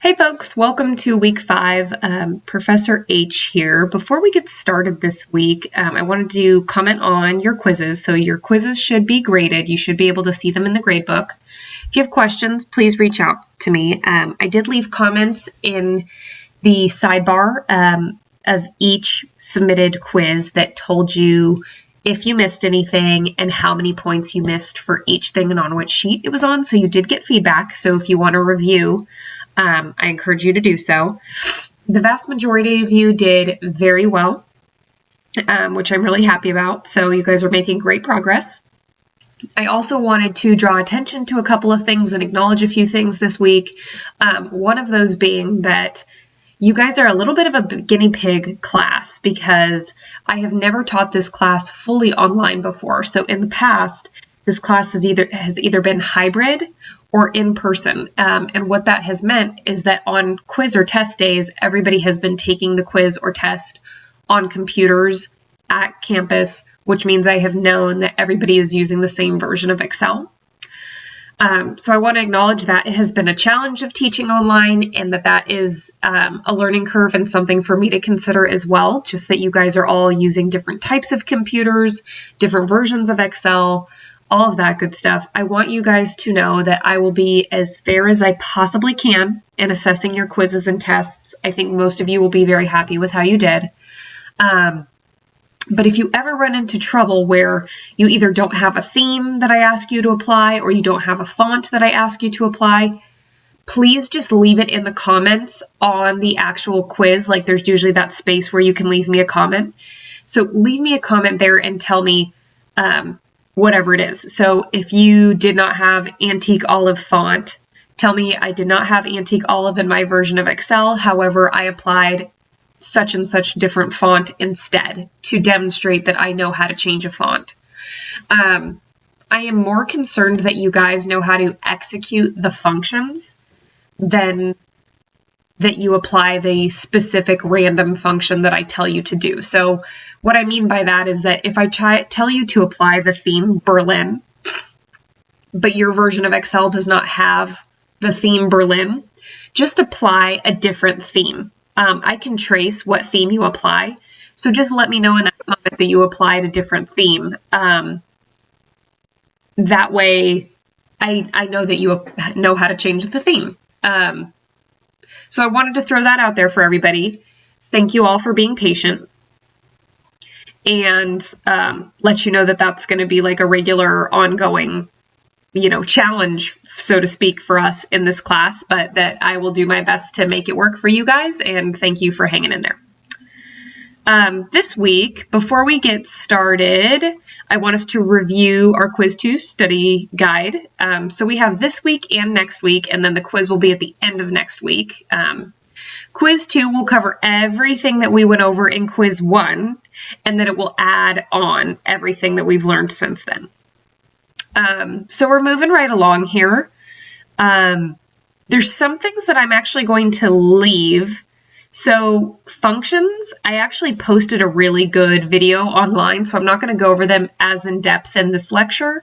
Hey folks, welcome to week 5. Professor H here. Before we get started this week, I wanted to comment on your quizzes. So your quizzes should be graded. You should be able to see them in the gradebook. If you have questions, please reach out to me. I did leave comments in the sidebar of each submitted quiz that told you if you missed anything and how many points you missed for each thing and on which sheet it was on. So you did get feedback. So if you want to review, I encourage you to do so. The vast majority of you did very well, which I'm really happy about. So you guys are making great progress. I also wanted to draw attention to a couple of things and acknowledge a few things this week. One of those being that you guys are a little bit of a guinea pig class because I have never taught this class fully online before. So in the past, this class has either been hybrid or in person. And what that has meant is that on quiz or test days, everybody has been taking the quiz or test on computers at campus, which means I have known that everybody is using the same version of Excel. So I want to acknowledge that it has been a challenge of teaching online and that is a learning curve and something for me to consider as well, just that you guys are all using different types of computers, different versions of Excel, all of that good stuff. I want you guys to know that I will be as fair as I possibly can in assessing your quizzes and tests. I think most of you will be very happy with how you did. But if you ever run into trouble where you either don't have a theme that I ask you to apply or you don't have a font that I ask you to apply, please just leave it in the comments on the actual quiz. Like there's usually that space where you can leave me a comment. So leave me a comment there and tell me whatever it is. So if you did not have Antique Olive font, tell me I did not have Antique Olive in my version of Excel. However, I applied such and such different font instead to demonstrate that I know how to change a font. I am more concerned that you guys know how to execute the functions than that you apply the specific random function that I tell you to do. So what I mean by that is that if I tell you to apply the theme Berlin, but your version of Excel does not have the theme Berlin, just apply a different theme. I can trace what theme you apply. So just let me know in that comment that you applied a different theme. That way I know that you know how to change the theme. So I wanted to throw that out there for everybody. Thank you all for being patient. And let you know that that's going to be like a regular ongoing challenge, so to speak, for us in this class, but that I will do my best to make it work for you guys, and thank you for hanging in there. This week, before we get started, I want us to review our Quiz 2 study guide. So we have this week and next week, and then the quiz will be at the end of next week. Quiz 2 will cover everything that we went over in Quiz 1, and then it will add on everything that we've learned since then. So we're moving right along here. There's some things that I'm actually going to leave. So functions, I actually posted a really good video online, so I'm not going to go over them as in depth in this lecture,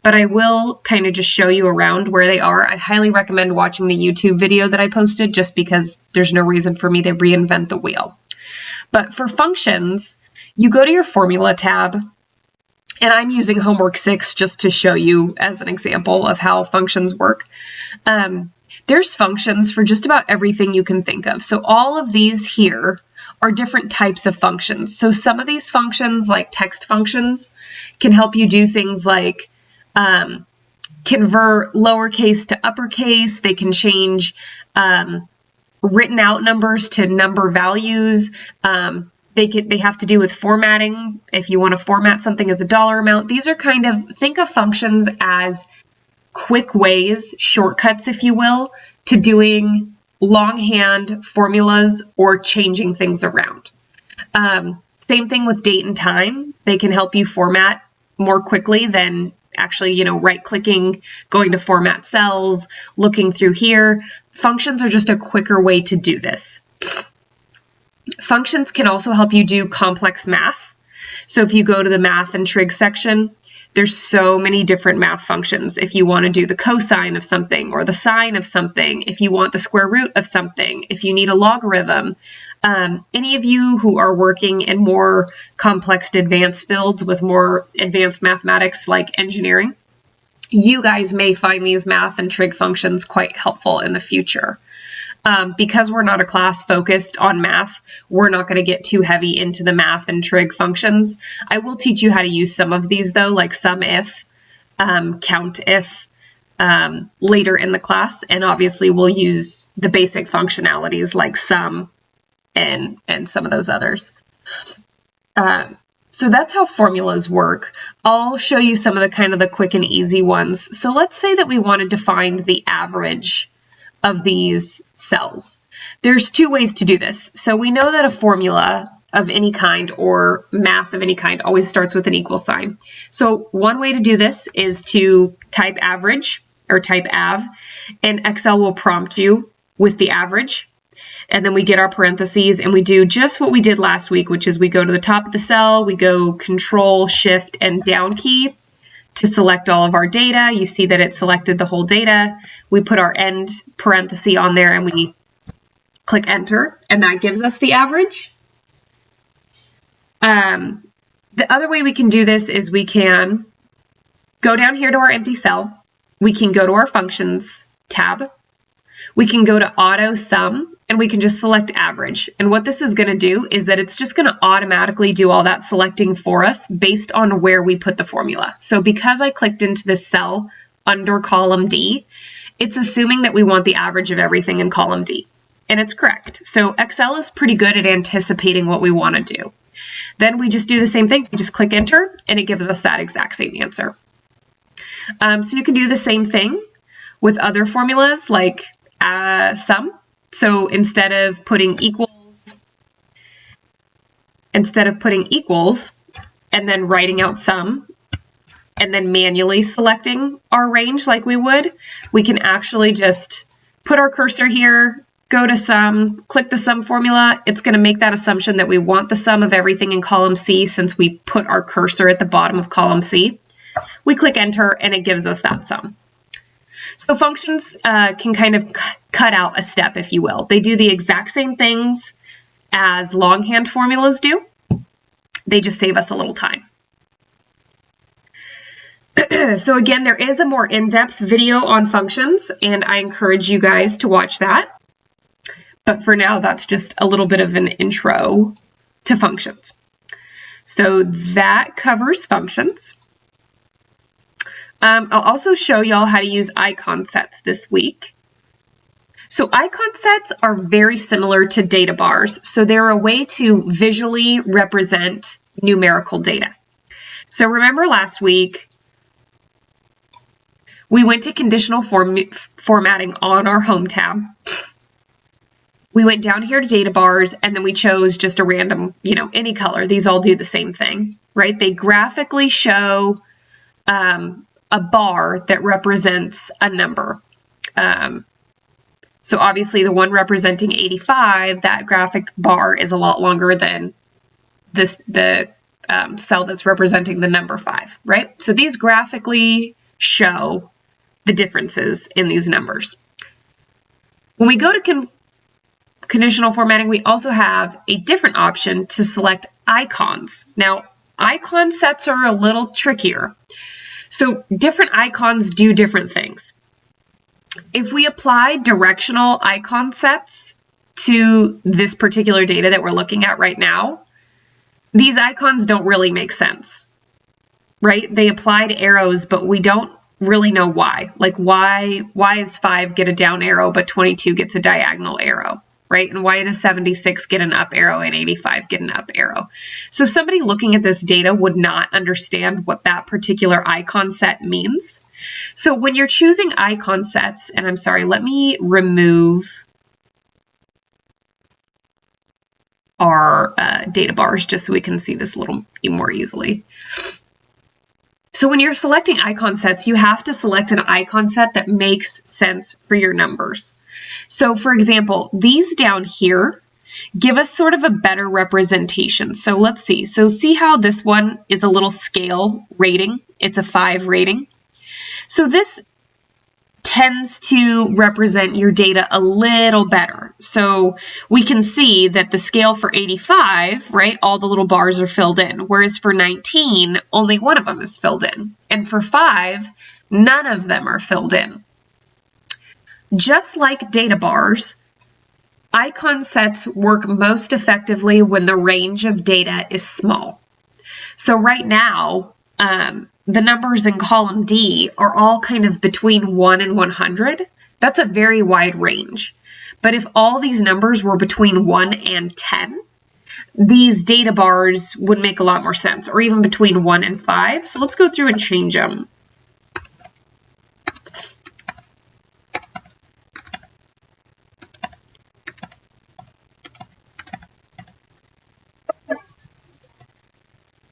but I will kind of just show you around where they are. I highly recommend watching the YouTube video that I posted just because there's no reason for me to reinvent the wheel. But for functions, you go to your formula tab. And I'm using homework 6 just to show you as an example of how functions work. There's functions for just about everything you can think of. So all of these here are different types of functions. So some of these functions, like text functions, can help you do things like convert lowercase to uppercase. They can change written out numbers to number values. They have to do with formatting. If you want to format something as a dollar amount, these are think of functions as quick ways, shortcuts, if you will, to doing longhand formulas or changing things around. Same thing with date and time. They can help you format more quickly than actually, right-clicking, going to format cells, looking through here. Functions are just a quicker way to do this. Functions can also help you do complex math. So if you go to the math and trig section, There's so many different math functions. If you want to do the cosine of something or the sine of something, if you want the square root of something, if you need a logarithm, any of you who are working in more complex advanced fields with more advanced mathematics like engineering, you guys may find these math and trig functions quite helpful in the future. Because we're not a class focused on math, we're not going to get too heavy into the math and trig functions. I will teach you how to use some of these though, like sum if, count if, later in the class. And obviously we'll use the basic functionalities like sum and some of those others. So that's how formulas work. I'll show you some of the kind of the quick and easy ones. So let's say that we wanted to find the average of these cells. There's two ways to do this. So we know that a formula of any kind or math of any kind always starts with an equal sign. So one way to do this is to type average or type av, and Excel will prompt you with the average. And then we get our parentheses and we do just what we did last week, which is we go to the top of the cell, we go Control, Shift, and down key to select all of our data. You see that it selected the whole data. We put our end parenthesis on there and we click enter, and that gives us the average. The other way we can do this is we can go down here to our empty cell. We can go to our functions tab. We can go to auto sum and we can just select average. And what this is going to do is that it's just going to automatically do all that selecting for us based on where we put the formula. So because I clicked into this cell under column D, it's assuming that we want the average of everything in column D. And it's correct. So Excel is pretty good at anticipating what we want to do. Then we just do the same thing. We just click enter and it gives us that exact same answer. So you can do the same thing with other formulas like sum. So instead of putting equals and then writing out sum and then manually selecting our range like we would, we can actually just put our cursor here, go to sum, click the sum formula. It's going to make that assumption that we want the sum of everything in column C since we put our cursor at the bottom of column C. We click enter and it gives us that sum. So functions can kind of cut out a step, if you will. They do the exact same things as longhand formulas do. They just save us a little time. So again, there is a more in-depth video on functions, and I encourage you guys to watch that. But for now, that's just a little bit of an intro to functions. So that covers functions. I'll also show y'all how to use icon sets this week. So icon sets are very similar to data bars. So they're a way to visually represent numerical data. So remember last week, we went to conditional formatting on our home tab. We went down here to data bars and then we chose just a random, any color. These all do the same thing, right? They graphically show a bar that represents a number. So obviously the one representing 85, that graphic bar is a lot longer than the cell that's representing the number 5, right? So these graphically show the differences in these numbers. When we go to conditional formatting, we also have a different option to select icons. Now, icon sets are a little trickier. So different icons do different things. If we apply directional icon sets to this particular data that we're looking at right now, these icons don't really make sense, right? They applied arrows, but we don't really know why. Like why does 5 get a down arrow, but 22 gets a diagonal arrow, right? And why does 76 get an up arrow and 85 get an up arrow? So somebody looking at this data would not understand what that particular icon set means. So when you're choosing icon sets, and I'm sorry, let me remove our data bars just so we can see this a little more easily. So when you're selecting icon sets, you have to select an icon set that makes sense for your numbers. So for example, these down here, give us sort of a better representation. So let's see. So see how this one is a little scale rating. It's a 5 rating. So this tends to represent your data a little better. So we can see that the scale for 85, right, all the little bars are filled in, whereas for 19, only one of them is filled in. And for 5, none of them are filled in. Just like data bars, icon sets work most effectively when the range of data is small. So right now, the numbers in column D are all kind of between 1 and 100. That's a very wide range. But if all these numbers were between 1 and 10, these data bars would make a lot more sense, or even between 1 and 5. So let's go through and change them.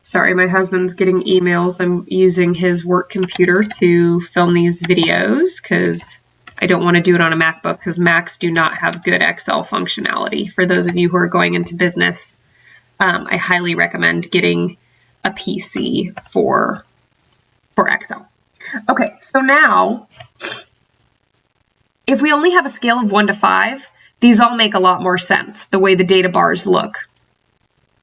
Sorry, my husband's getting emails. I'm using his work computer to film these videos because I don't want to do it on a MacBook because Macs do not have good Excel functionality. For those of you who are going into business, I highly recommend getting a PC for Excel. Okay, so now, if we only have a scale of 1 to 5, these all make a lot more sense, the way the data bars look.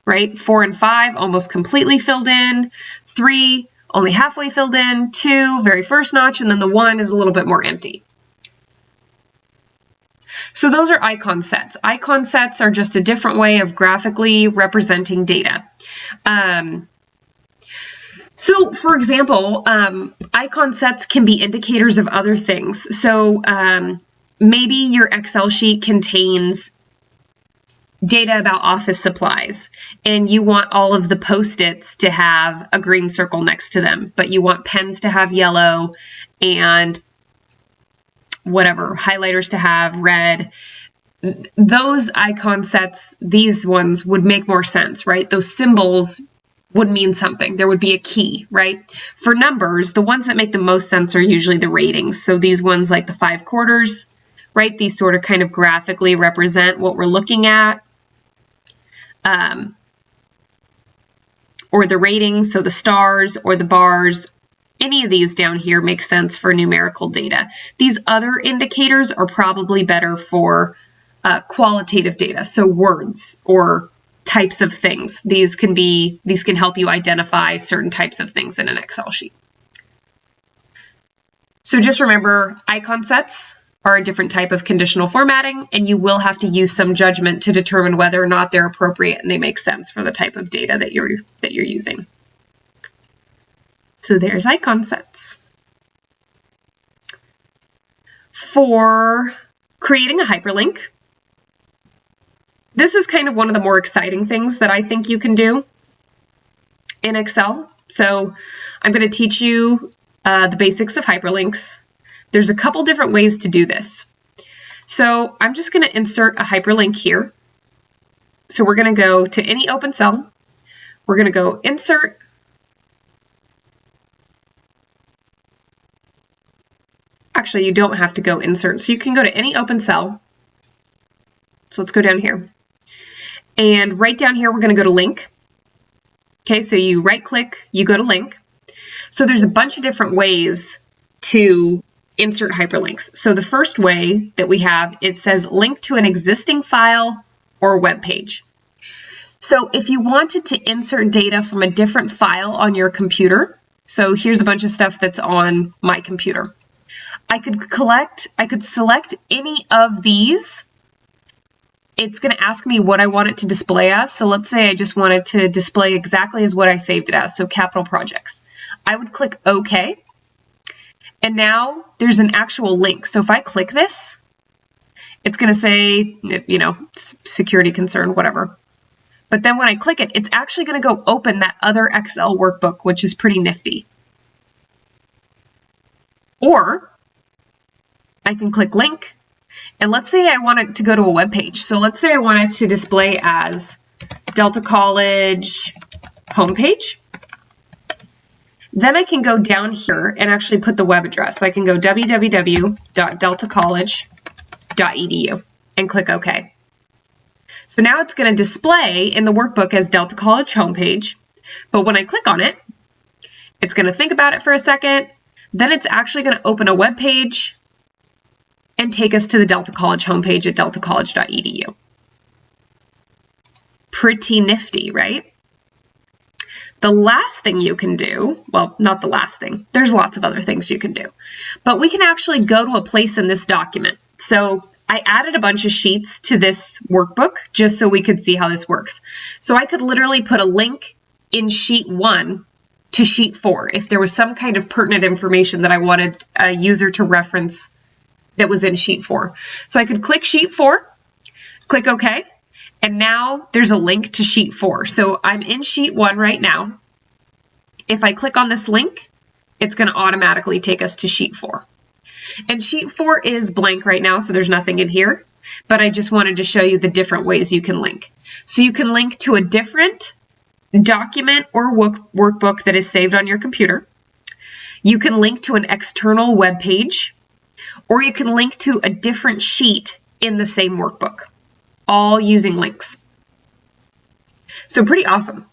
Right? 4 and 5 almost completely filled in, 3 only halfway filled in, 2 very first notch, and then the 1 is a little bit more empty. So those are icon sets. Icon sets are just a different way of graphically representing data. So for example, icon sets can be indicators of other things. So maybe your Excel sheet contains data about office supplies, and you want all of the Post-its to have a green circle next to them, but you want pens to have yellow and whatever, highlighters to have red. Those icon sets, these ones would make more sense, right? Those symbols would mean something. There would be a key, right? For numbers, the ones that make the most sense are usually the ratings. So these ones like the 5 quarters, right? These sort of kind of graphically represent what we're looking at. Or the ratings, so the stars or the bars, any of these down here make sense for numerical data. These other indicators are probably better for qualitative data, so words or types of things. These can help you identify certain types of things in an Excel sheet. So just remember, icon sets are a different type of conditional formatting, and you will have to use some judgment to determine whether or not they're appropriate and they make sense for the type of data that you're using. So there's icon sets. For creating a hyperlink, this is kind of one of the more exciting things that I think you can do in Excel. So I'm going to teach you the basics of hyperlinks. There's a couple different ways to do this. So I'm just going to insert a hyperlink here. So we're going to go to any open cell. We're going to go Insert. Actually, you don't have to go Insert. So you can go to any open cell. So let's go down here. And right down here, we're going to go to Link. Okay, so you right-click, you go to Link. So there's a bunch of different ways to insert hyperlinks. So the first way that we have, it says link to an existing file or web page. So if you wanted to insert data from a different file on your computer, so here's a bunch of stuff that's on my computer. I could select any of these. It's going to ask me what I want it to display as. So let's say I just wanted to display exactly as what I saved it as, so capital projects. I would click OK. And now there's an actual link. So if I click this, it's going to say, you know, security concern, whatever. But then when I click it, it's actually going to go open that other Excel workbook, which is pretty nifty. Or I can click link. And let's say I want it to go to a web page. So let's say I want it to display as Delta College homepage. Then I can go down here and actually put the web address. So I can go www.deltacollege.edu and click OK. So now it's going to display in the workbook as Delta College homepage, but when I click on it, it's going to think about it for a second, then it's actually going to open a web page and take us to the Delta College homepage at deltacollege.edu. Pretty nifty, right? The last thing you can do, well, not the last thing, there's lots of other things you can do, but we can actually go to a place in this document. So I added a bunch of sheets to this workbook just so we could see how this works. So I could literally put a link in sheet 1 to sheet 4 if there was some kind of pertinent information that I wanted a user to reference that was in sheet 4. So I could click sheet 4, click OK, and now there's a link to sheet 4. So I'm in sheet 1 right now. If I click on this link, it's going to automatically take us to sheet 4. And sheet 4 is blank right now, so there's nothing in here, but I just wanted to show you the different ways you can link. So you can link to a different document or workbook that is saved on your computer. You can link to an external web page, or you can link to a different sheet in the same workbook, all using links. So pretty awesome.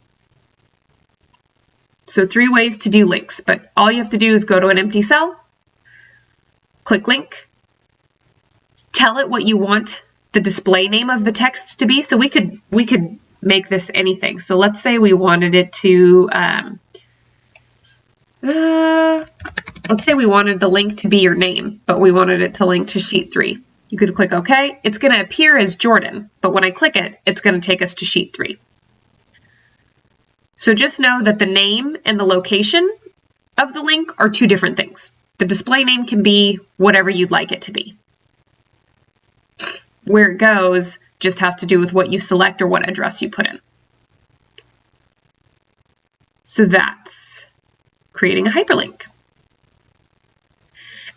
So 3 ways to do links, but all you have to do is go to an empty cell, click link, tell it what you want the display name of the text to be. So we could make this anything. So let's say we wanted it to, let's say we wanted the link to be your name, but we wanted it to link to sheet 3. You could click OK. It's going to appear as Jordan, but when I click it, it's going to take us to sheet 3. So just know that the name and the location of the link are 2 different things. The display name can be whatever you'd like it to be. Where it goes just has to do with what you select or what address you put in. So that's creating a hyperlink.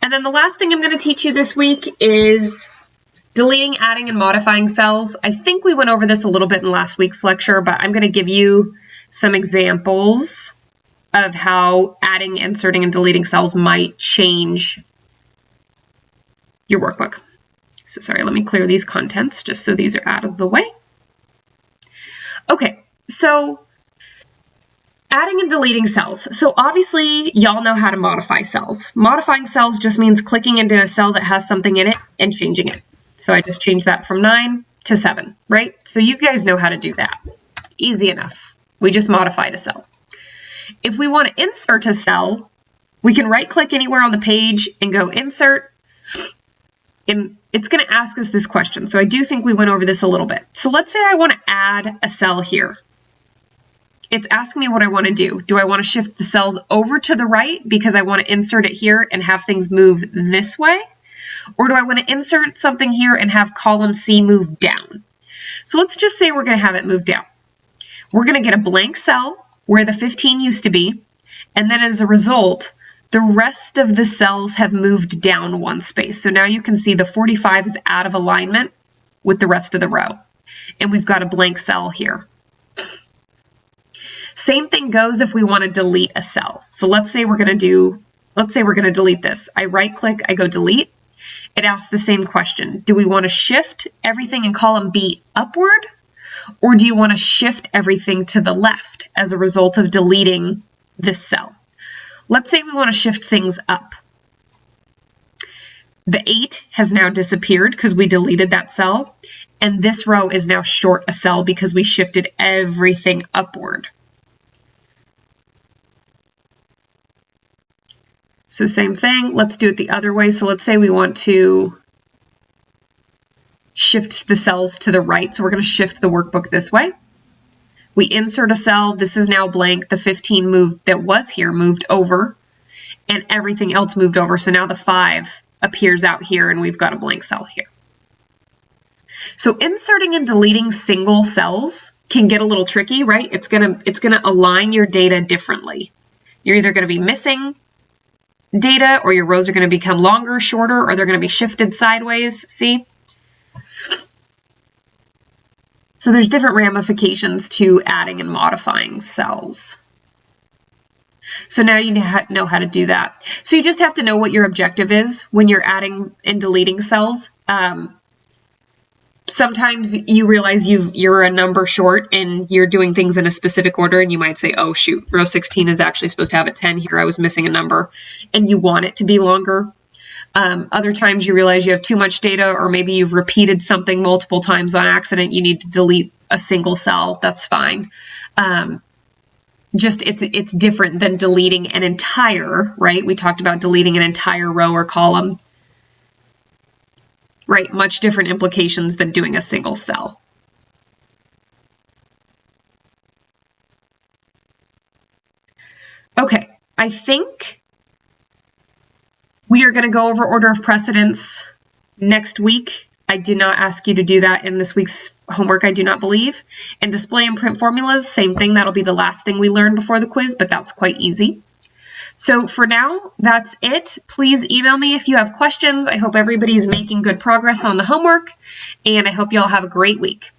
And then the last thing I'm going to teach you this week is deleting, adding, and modifying cells. I think we went over this a little bit in last week's lecture, but I'm going to give you some examples of how adding, inserting, and deleting cells might change your workbook. So sorry, let me clear these contents just so these are out of the way. Okay, so adding and deleting cells. So obviously, y'all know how to modify cells. Modifying cells just means clicking into a cell that has something in it and changing it. So I just changed that from 9 to 7, right? So you guys know how to do that. Easy enough. We just modified a cell. If we want to insert a cell, we can right-click anywhere on the page and go Insert, and it's going to ask us this question. So I do think we went over this a little bit. So let's say I want to add a cell here. It's asking me what I want to do. Do I want to shift the cells over to the right because I want to insert it here and have things move this way? Or do I want to insert something here and have column C move down? So let's just say we're going to have it move down. We're going to get a blank cell where the 15 used to be, and then as a result, the rest of the cells have moved down 1 space. So now you can see the 45 is out of alignment with the rest of the row, and we've got a blank cell here. Same thing goes if we want to delete a cell. So let's say we're going to delete this. I right-click, I go delete. It asks the same question. Do we want to shift everything in column B upward? Or do you want to shift everything to the left as a result of deleting this cell? Let's say we want to shift things up. The 8 has now disappeared because we deleted that cell, and this row is now short a cell because we shifted everything upward. So same thing, let's do it the other way. So let's say we want to shift the cells to the right. So we're going to shift the workbook this way. We insert a cell. This is now blank. The 15 moved that was here moved over, and everything else moved over. So now the 5 appears out here, and we've got a blank cell here. So inserting and deleting single cells can get a little tricky, right? It's gonna align your data differently. You're either going to be missing data, or your rows are going to become longer, shorter, or they're going to be shifted sideways. See? So there's different ramifications to adding and modifying cells. So now you know how to do that. So you just have to know what your objective is when you're adding and deleting cells. Sometimes you realize you're a number short and you're doing things in a specific order, and you might say, oh shoot, row 16 is actually supposed to have a 10 here. I was missing a number, and you want it to be longer. Other times you realize you have too much data, or maybe you've repeated something multiple times on accident. You need to delete a single cell. That's fine. Just it's different than deleting an entire, right? We talked about deleting an entire row or column. Right, much different implications than doing a single cell. Okay, I think we are going to go over order of precedence next week. I did not ask you to do that in this week's homework, I do not believe. And display and print formulas, same thing. That'll be the last thing we learn before the quiz, but that's quite easy. So for now, that's it. Please email me if you have questions. I hope everybody's making good progress on the homework, and I hope you all have a great week.